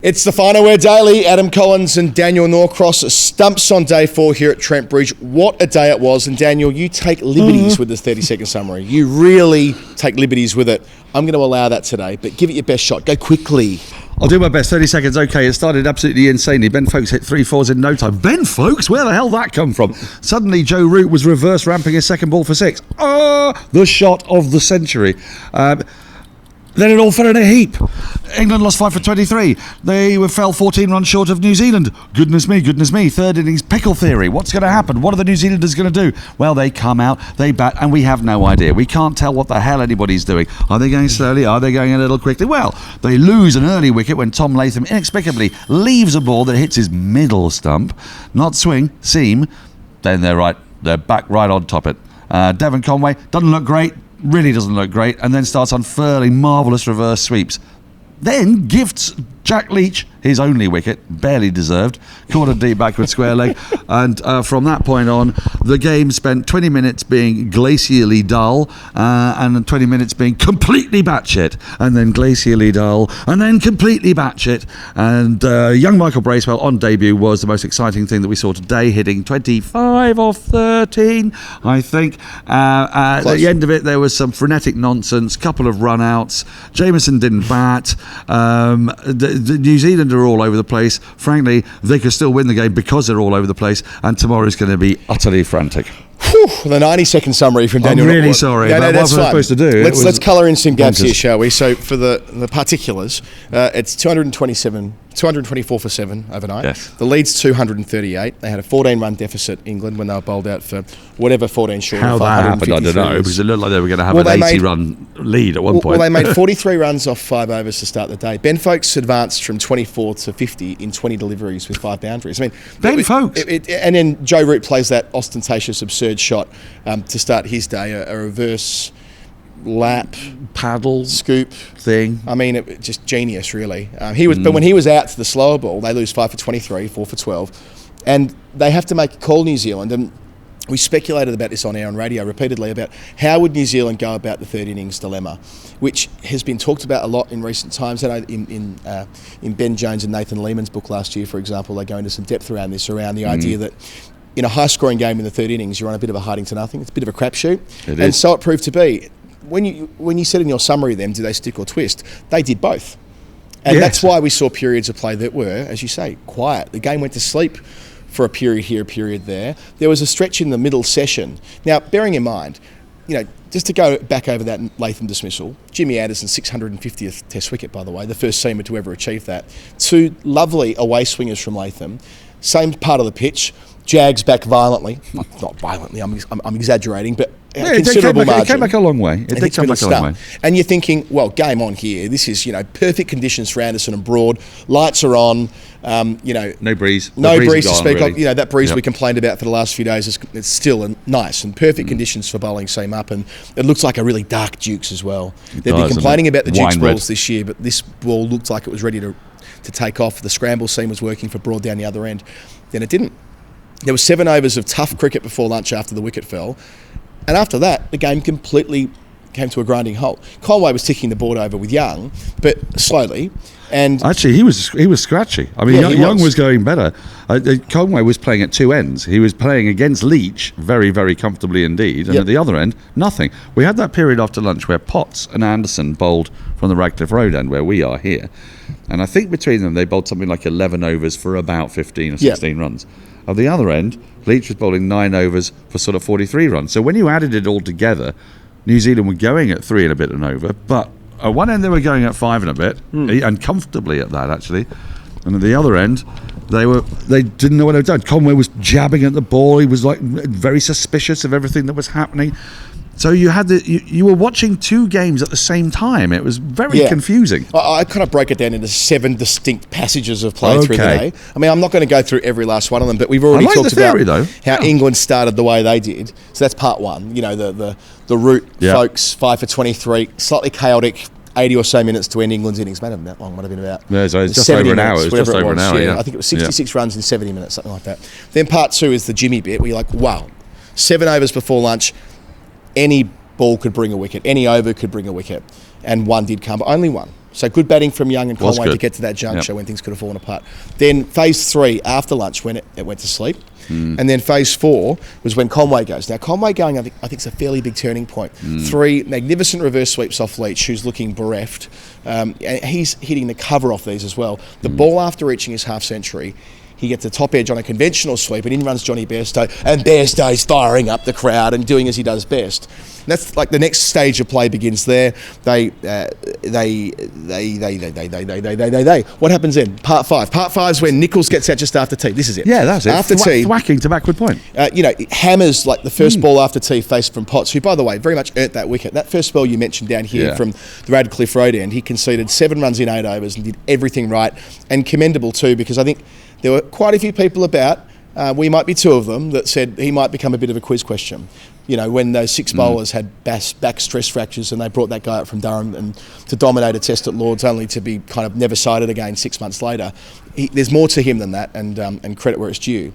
It's the Final Wear Daily. Adam Collins and Daniel Norcross stumps on day 4 here at Trent Bridge. What a day it was. And Daniel, you take liberties with this 30-second summary. You really take liberties with it. I'm going to allow that today, but give it your best shot. Go quickly. I'll do my best. 30 seconds, okay. It started absolutely insanely. Ben Folkes hit 3 fours in no time. Ben Folkes? Where the hell that come from? Suddenly, Joe Root was reverse ramping his second ball for 6. The shot of the century. Then it all fell in a heap. England lost 5 for 23. They fell 14 runs short of New Zealand. Goodness me, goodness me. Third innings pickle theory. What's going to happen? What are the New Zealanders going to do? Well, they come out, they bat, and we have no idea. We can't tell what the hell anybody's doing. Are they going slowly? Are they going a little quickly? Well, they lose an early wicket when Tom Latham inexplicably leaves a ball that hits his middle stump. Not swing, seam. Then they're back right on top it. Devon Conway doesn't look great. Really doesn't look great, and then starts unfurling marvellous reverse sweeps. Then gifts Jack Leach his only wicket, barely deserved, caught a deep backward square leg, and from that point on, the game spent 20 minutes being glacially dull, and 20 minutes being completely batshit, and then glacially dull, and then completely batshit. And young Michael Bracewell on debut was the most exciting thing that we saw today, hitting 25 off 13, I think. At the end of it, there was some frenetic nonsense, couple of run-outs. Jameson didn't bat. The New Zealand are all over the place. Frankly, they could still win the game because they're all over the place, and tomorrow's going to be utterly frantic. Whew, the 90-second summary from Daniel. I'm really sorry. Yeah, that wasn't supposed to do. Let's colour in some gaps here, shall we? So for the particulars, it's 224 for 7 overnight. Yes. The lead's 238. They had a 14-run deficit, England, when they were bowled out for whatever 14 short. How that happened, I don't know, because it looked like they were going to have an 80-run lead at one point. Well, they made 43 runs off 5 overs to start the day. Ben Folkes advanced from 24 to 50 in 20 deliveries with 5 boundaries. I mean, Ben Folkes. And then Joe Root plays that ostentatious, absurd shot to start his day, a reverse lap paddle scoop thing. I mean, just genius, really. But when he was out to the slower ball, they lose 5 for 23, 4 for 12, and they have to make a call, New Zealand. And we speculated about this on air on radio repeatedly about how would New Zealand go about the third innings dilemma, which has been talked about a lot in recent times. I know in Ben Jones and Nathan Lehman's book last year, for example, they go into some depth around this, around the idea that in a high-scoring game in the third innings, you're on a bit of a hiding to nothing. It's a bit of a crapshoot, and so it proved to be. When you said in your summary, them, do they stick or twist? They did both, and that's why we saw periods of play that were, as you say, quiet. The game went to sleep for a period here, a period there. There was a stretch in the middle session. Now, bearing in mind, just to go back over that Latham dismissal, Jimmy Anderson's 650th Test wicket, by the way, the first seamer to ever achieve that. 2 lovely away swingers from Latham, same part of the pitch. Jags back violently, not violently. I'm exaggerating, but considerable margin. It came back a long way. It did come back a long way. And you're thinking, well, game on here. This is perfect conditions for Anderson and Broad. Lights are on. No breeze. No breeze to speak of. That breeze we complained about for the last few days it's still nice and perfect conditions for bowling seam up, and it looks like a really dark Dukes as well. They've been complaining about the Dukes balls this year, but this ball looked like it was ready to take off. The scramble seam was working for Broad down the other end. Then it didn't. There were 7 overs of tough cricket before lunch after the wicket fell. And after that, the game completely came to a grinding halt. Conway was ticking the board over with Young, but slowly. And actually, he was scratchy. I mean, Young was going better. Conway was playing at 2 ends. He was playing against Leach very, very comfortably indeed. And at the other end, nothing. We had that period after lunch where Potts and Anderson bowled from the Radcliffe Road end, where we are here. And I think between them, they bowled something like 11 overs for about 15 or 16 runs. At the other end, Leach was bowling 9 overs for sort of 43 runs. So when you added it all together, New Zealand were going at 3 and a bit and over, but at one end they were going at 5 and a bit, and comfortably at that actually. And at the other end, they didn't know what they'd done. Conway was jabbing at the ball. He was very suspicious of everything that was happening. So you had you were watching 2 games at the same time. It was very confusing. I kind of break it down into 7 distinct passages of play through the day. I mean, I'm not going to go through every last one of them, but we've already talked about how England started the way they did. So that's part 1. The Root folks 5 for 23, slightly chaotic. 80 or so minutes to end England's innings. Might have been that long. Might have been about it's just over an hour. It was just over an hour. I think it was 66 runs in 70 minutes, something like that. Then part 2 is the Jimmy bit, where you're like, wow, 7 overs before lunch. Any ball could bring a wicket. Any over could bring a wicket. And one did come, but only one. So good batting from Young and Was Conway to good. get to that juncture when things could have fallen apart. Then phase 3, after lunch, when it went to sleep. And then phase 4 was when Conway goes. Now, Conway going, I think it's a fairly big turning point. 3 magnificent reverse sweeps off Leach, who's looking bereft. And he's hitting the cover off these as well. The ball, after reaching his half century, he gets the top edge on a conventional sweep, and in runs Johnny Bairstow, and Bairstow's firing up the crowd and doing as he does best. And that's like the next stage of play begins there. They. What happens then? Part 5. Part 5 is when Nichols gets out just after tee. This is it. Yeah, that's it. After tee, whacking to backward point. Hammers like the first ball after tee faced from Potts, who, by the way, very much earned that wicket. That first spell you mentioned down here from the Radcliffe Road end, he conceded 7 runs in 8 overs and did everything right, and commendable too, because I think there were quite a few people about, we might be 2 of them, that said he might become a bit of a quiz question. When those 6 bowlers had back stress fractures and they brought that guy up from Durham and to dominate a test at Lords, only to be kind of never sighted again 6 months later. There's more to him than that, and credit where it's due.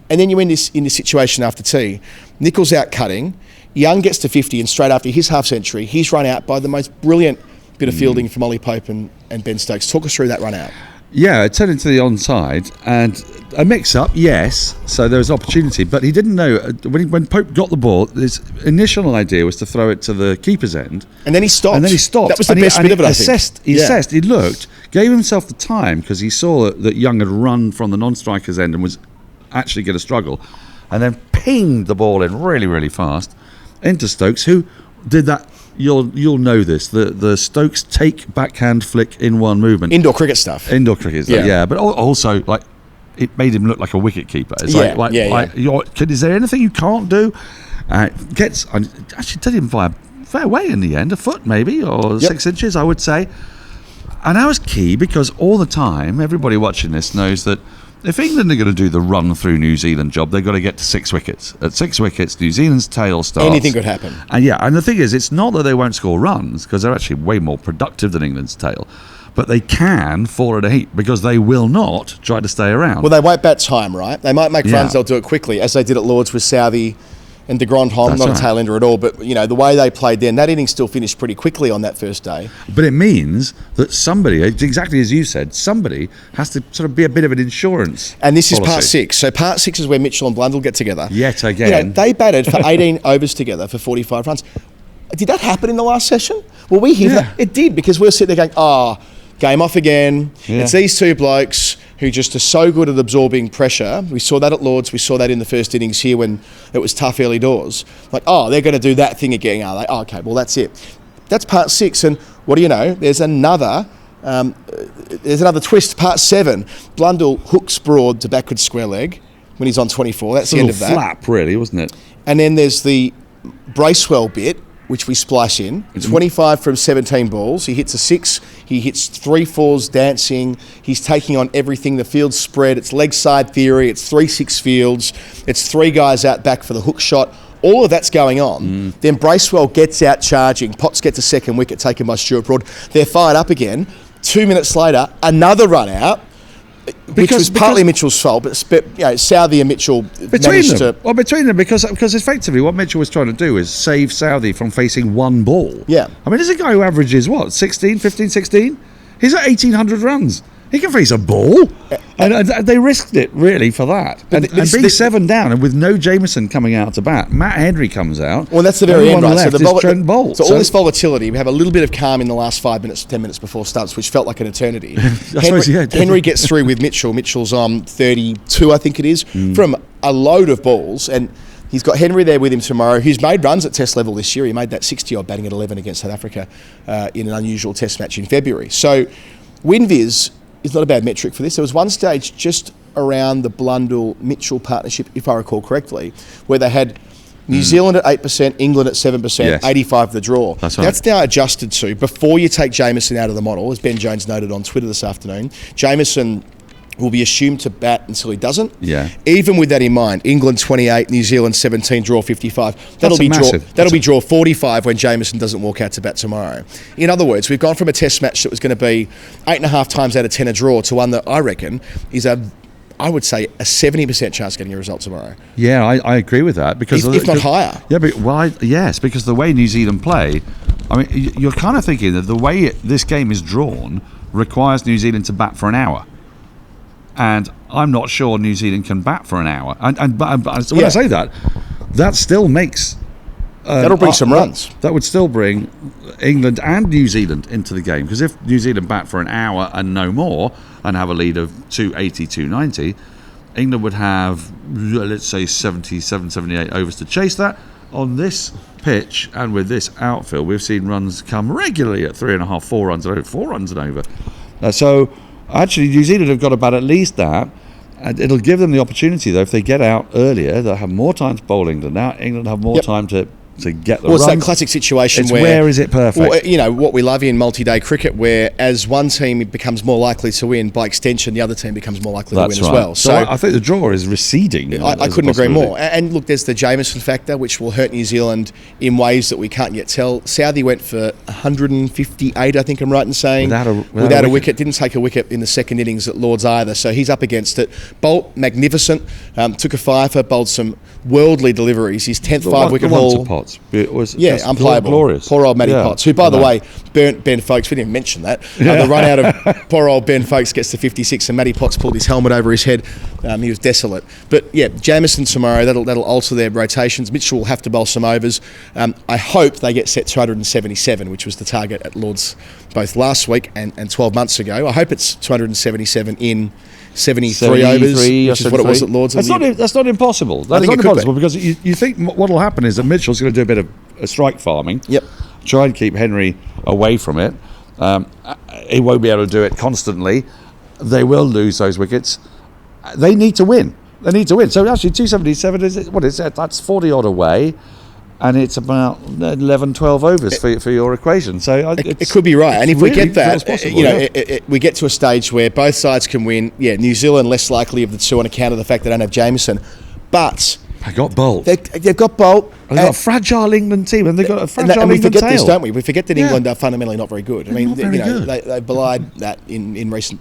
And then you end in this situation after tea. Nichols out cutting, Young gets to 50, and straight after his half century, he's run out by the most brilliant bit of fielding from Ollie Pope and Ben Stokes. Talk us through that run out. Yeah, it turned into the onside, and a mix-up, yes, so there was opportunity, but he didn't know, when Pope got the ball, his initial idea was to throw it to the keeper's end. And then he stopped. That was the best bit of it, I think. He assessed, he looked, gave himself the time, because he saw that Young had run from the non-striker's end and was actually going to struggle, and then pinged the ball in really, really fast into Stokes, who did that. You'll know this. The Stokes take backhand flick in one movement. Indoor cricket stuff. But also like it made him look like a wicket keeper. It's is there anything you can't do? Actually did him by a fair way in the end, a foot maybe or 6 inches, I would say. And that was key because all the time, everybody watching this knows that if England are going to do the run through New Zealand job, they've got to get to 6 wickets. At 6 wickets, New Zealand's tail starts. Anything could happen. And the thing is, it's not that they won't score runs, because they're actually way more productive than England's tail. But they can fall at a heat, because they will not try to stay around. Well, they won't bat time, right? They might make runs, they'll do it quickly, as they did at Lords with Southee and de Grandhomme, not a tail ender at all, but the way they played then, that innings still finished pretty quickly on that first day. But it means that somebody, exactly as you said, somebody has to sort of be a bit of an insurance. And this policy. Is part 6. So part 6 is where Mitchell and Blundell get together. Yet again. They batted for 18 overs together for 45 runs. Did that happen in the last session? Well, we hear that. It did, because we're sitting there going, game off again. Yeah. It's these 2 blokes who just are so good at absorbing pressure. We saw that at Lords. We saw that in the first innings here when it was tough early doors. Like, they're going to do that thing again, are they? Okay, well, that's it. That's part 6. And what do you know? There's another twist, part 7. Blundell hooks broad to backward square leg when he's on 24. That's the end of that. A flap, really, wasn't it? And then there's the Bracewell bit, which we splice in. 25 from 17 balls. He hits a 6. He hits 3 4s dancing. He's taking on everything. The field's spread. It's leg side theory. It's 3-6 fields. It's 3 guys out back for the hook shot. All of that's going on. Then Bracewell gets out charging. Potts gets a second wicket taken by Stuart Broad. They're fired up again. 2 minutes later, another run out. Which was partly Mitchell's fault, but Southee and Mitchell managed to... Well, between them, because effectively what Mitchell was trying to do is save Southee from facing one ball. Yeah. I mean, there's a guy who averages, 16? He's at 1,800 runs. He can face a ball. And they risked it, really, for that. And being 7 down, and with no Jameson coming out to bat, Matt Henry comes out. Well, that's the very end, right? So Trent Bolt. So all this volatility, we have a little bit of calm in the last 5 minutes, 10 minutes before stumps, which felt like an eternity. Henry gets through with Mitchell. Mitchell's on 32, I think it is, from a load of balls. And he's got Henry there with him tomorrow, who's made runs at Test level this year. He made that 60-odd batting at 11 against South Africa in an unusual Test match in February. So WinViz is not a bad metric for this. There was one stage just around the Blundell-Mitchell partnership, if I recall correctly, where they had New Zealand at 8%, England at 7%, 85 the draw. That's now adjusted to, before you take Jameson out of the model, as Ben Jones noted on Twitter this afternoon, Jameson will be assumed to bat until he doesn't. Yeah. Even with that in mind, England 28, New Zealand 17, draw 55. That'll be draw 45 when Jameson doesn't walk out to bat tomorrow. In other words, we've gone from a Test match that was going to be 8.5 times out of 10 a draw to one that I reckon is I would say a 70% chance of getting a result tomorrow. Yeah, I agree with that, because if not higher. Yeah, but yes, because the way New Zealand play, I mean, you're kind of thinking that the way this game is drawn requires New Zealand to bat for an hour. And I'm not sure New Zealand can bat for an hour. But so when I say that still makes... that'll bring some runs. That would still bring England and New Zealand into the game. Because if New Zealand bat for an hour and no more and have a lead of 280, 290, England would have, let's say, 77, 78 overs to chase that. On this pitch and with this outfield, we've seen runs come regularly at 3.5, 4 runs and over, 4 runs and over. So actually, New Zealand have got about at least that. And it'll give them the opportunity, though, if they get out earlier, they'll have more time to bowl England. Now England have more time to get the runs. It's that classic situation where is it perfect? Well, what we love in multi-day cricket, where as one team becomes more likely to win, by extension, the other team becomes more likely to win as well. So I think the draw is receding. I couldn't agree more. And look, there's the Jamieson factor, which will hurt New Zealand in ways that we can't yet tell. Southey went for 158, I think I'm right in saying, without a wicket. Didn't take a wicket in the second innings at Lord's either, so he's up against it. Bolt, magnificent, took a fifer, bowled some worldly deliveries. His 10th 5-wicket haul. It was unplayable. Glorious. Poor old Matty Potts, who, by the way, burnt Ben Folkes. We didn't mention that. The run out of poor old Ben Folkes gets to 56, and Matty Potts pulled his helmet over his head. He was desolate. But yeah, Jamieson tomorrow, that'll alter their rotations. Mitchell will have to bowl some overs. I hope they get set 277, which was the target at Lord's both last week and 12 months ago. I hope it's 277 in 73 overs, which is what it was at Lord's. That's not impossible. That's not impossible because you think what will happen is that Mitchell's going to do a bit of strike farming. Yep. Try and keep Henry away from it. He won't be able to do it constantly. They will lose those wickets. They need to win. So actually 277 is it? That's 40 odd away. And it's about 11, 12 overs for your equation. So it could be right. And if we get that, possible, we get to a stage where both sides can win. Yeah, New Zealand less likely of the two on account of the fact they don't have Jamieson. But they got Bolt. They've got Bolt. They've got a fragile England team, and they've got a fragile and we England forget tail. this, don't we? We forget that England are fundamentally not very good. Good. They belied that in recent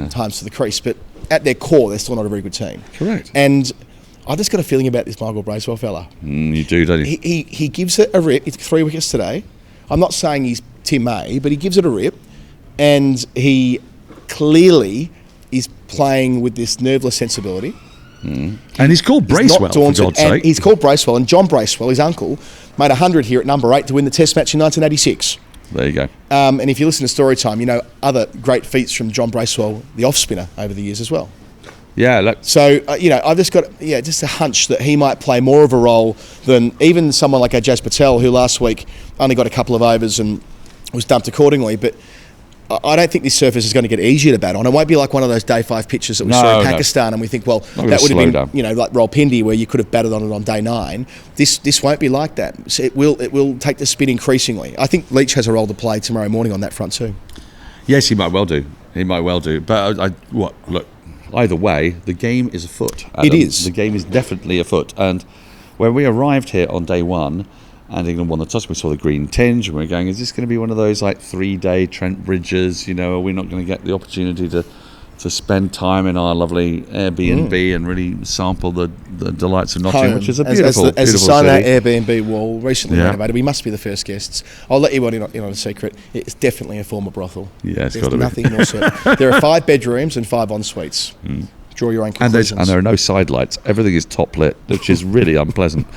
times to the crease. But at their core, they're still not a very good team. Correct. And I just got a feeling about this Michael Bracewell fella. You do, don't you? He gives it a rip. It's 3 wickets today. I'm not saying he's Tim May, but he gives it a rip. And he clearly is playing with this nerveless sensibility. And he's called Bracewell, for God's sake. He's called Bracewell, and John Bracewell, his uncle, made 100 here at number 8 to win the Test match in 1986. There you go. And if you listen to Storytime, you know other great feats from John Bracewell, the off-spinner, over the years as well. Yeah. So, I've just got just a hunch that he might play more of a role than even someone like Ajaz Patel, who last week only got a couple of overs and was dumped accordingly. But I don't think this surface is going to get easier to bat on. It won't be like one of those day 5 pitches that we saw in Pakistan, and we think, well, that would have been, like Rawalpindi, where you could have batted on it on day 9. This won't be like that. So it will take the spin increasingly. I think Leach has a role to play tomorrow morning on that front too. Yes, he might well do. But look. Either way, the game is afoot. Adam. It is. The game is definitely afoot. And when we arrived here on day 1, and England won the toss, we saw the green tinge, and we were going, is this going to be one of those 3-day Trent Bridges? Are we not going to get the opportunity to spend time in our lovely Airbnb and really sample the delights of Nottingham, which is a beautiful city. As the sign of that Airbnb wall recently renovated, we must be the first guests. I'll let you in on a secret. It's definitely a former brothel. Yeah, it's There's got to be. nothing more certain. There are 5 bedrooms and 5 en-suites. Draw your own conclusions. And there are no side lights. Everything is top lit, which is really unpleasant.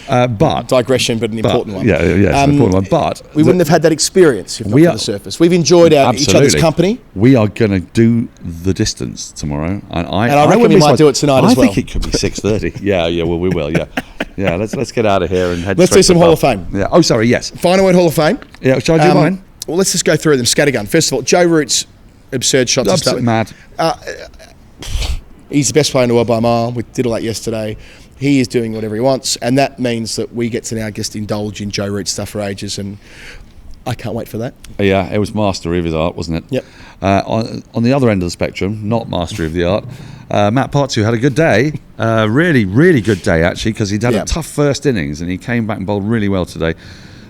But digression, but an important one. Yeah, an important one. But we wouldn't have had that experience if not for the surface. We've enjoyed each other's company. We are going to do the distance tomorrow, and I reckon we might do it tonight as well. I think it could be 6:30. Yeah. Well, we will. Yeah. Let's get out of here and head. Let's do some Hall of Fame. Yeah. Oh, sorry. Yes. Final word Hall of Fame. Yeah. Shall I do mine? Well, let's just go through them. Scattergun. First of all, Joe Root's absurd shot to start with. Mad. He's the best player in the world by a mile. We did all that yesterday. He is doing whatever he wants, and that means that we get to now just indulge in Joe Root stuff for ages, and I can't wait for that. Yeah, it was mastery of his art, wasn't it? Yep. On the other end of the spectrum, not mastery of the art, Matt Potts, who had a good day, really, really good day actually, because he'd had a tough first innings, and he came back and bowled really well today.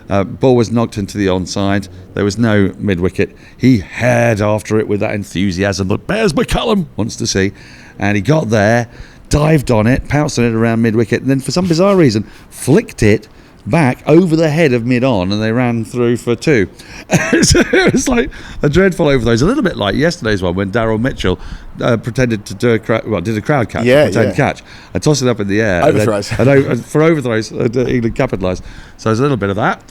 Ball was knocked into the onside. There was no mid-wicket. He had after it with that enthusiasm that Bears McCullum wants to see, and he got there, dived on it, pounced on it around mid-wicket, and then for some bizarre reason flicked it back over the head of mid-on, and they ran through for 2. So it was like a dreadful overdose, a little bit like yesterday's one when Daryl Mitchell pretended to do did a crowd catch, catch, and toss it up in the air. Overthrows. For overthrows, England capitalised. So there's a little bit of that.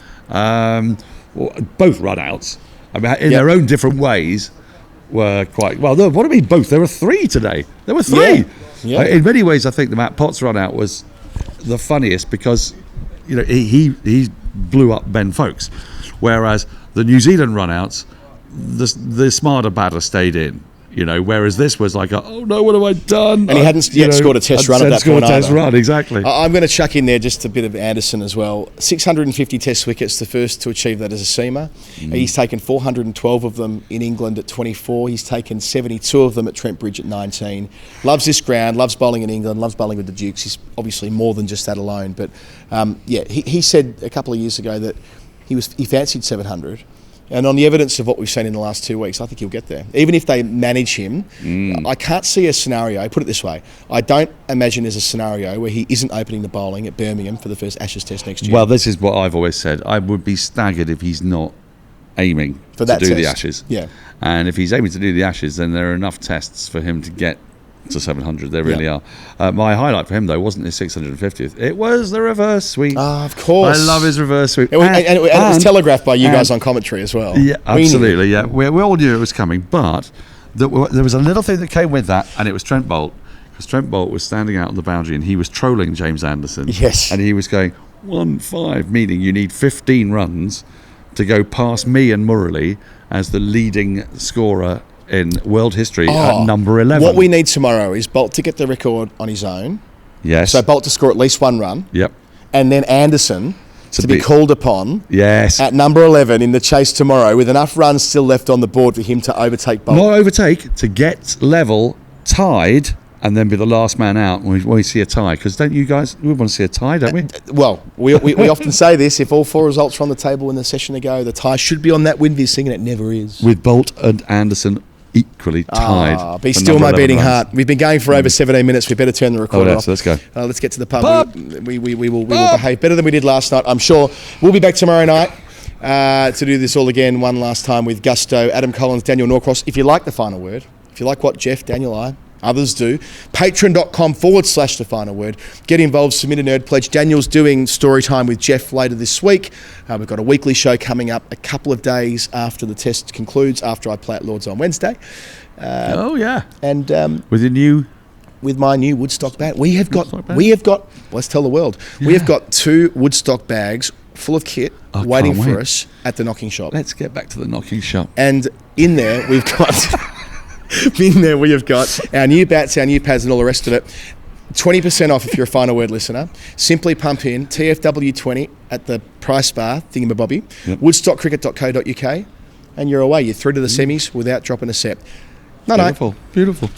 Both run-outs, I mean, in their own different ways, were quite... Well, no, what do I mean both? There were 3 today. There were 3. Yeah. In many ways, I think the Matt Potts run-out was the funniest because, he blew up Ben Folkes, whereas the New Zealand run-outs, the smarter batter stayed in. Whereas this was like, oh no, what have I done? And he hadn't yet scored a test run at that point either. Run, exactly. I'm going to chuck in there just a bit of Anderson as well. 650 test wickets, the first to achieve that as a seamer. He's taken 412 of them in England at 24. He's taken 72 of them at Trent Bridge at 19. Loves this ground, loves bowling in England, loves bowling with the Dukes. He's obviously more than just that alone. But he said a couple of years ago that he fancied 700. And on the evidence of what we've seen in the last 2 weeks, I think he'll get there. Even if they manage him, I can't see a scenario, put it this way, I don't imagine there's a scenario where he isn't opening the bowling at Birmingham for the first Ashes test next year. Well, this is what I've always said. I would be staggered if he's not aiming to do the Ashes. Yeah. And if he's aiming to do the Ashes, then there are enough tests for him to get to 700. There really are. My highlight for him, though, wasn't his 650th. It was the reverse sweep. Of course. I love his reverse sweep. And it was telegraphed by you guys on commentary as well. Yeah, absolutely. Yeah, we all knew it was coming, but there was a little thing that came with that, and it was Trent Boult. Because Trent Boult was standing out on the boundary, and he was trolling James Anderson. Yes. And he was going 1-5, meaning you need 15 runs to go past me and Murali as the leading scorer in world history at number 11. What we need tomorrow is Boult to get the record on his own. Yes. So Boult to score at least 1 run. Yep. And then Anderson to be called upon. Yes. At number 11 in the chase tomorrow with enough runs still left on the board for him to overtake Boult. Not overtake, to get level, tied, and then be the last man out when we see a tie. Because don't you guys, we want to see a tie, don't we? Well, we often say this, if all 4 results are on the table in the session to go, the tie should be on that Winvis thing, and it never is. With Boult and Anderson equally tied. Be still my beating heart. We've been going for over 17 minutes. We better turn the recorder off. Let's go. Let's get to the pub. We will behave better than we did last night, I'm sure. We'll be back tomorrow night to do this all again one last time with Gusto, Adam Collins, Daniel Norcross. If you like The Final Word, if you like what Jeff, Daniel, others do, patreon.com/The Final Word. Get involved, submit a nerd pledge. Daniel's doing story time with Jeff later this week. We've got a weekly show coming up a couple of days after the test concludes, after I play at Lords on Wednesday. And with my new Woodstock bat. We have got, let's tell the world, we have got 2 Woodstock bags full of kit waiting for us at the knocking shop. Let's get back to the knocking shop. And in there we've got... we have got our new bats, our new pads and all the rest of it. 20% off if you're a Final Word listener. Simply pump in TFW20 at the price bar, thingamabobby, woodstockcricket.co.uk, and you're away. You're through to the semis without dropping a set. Beautiful.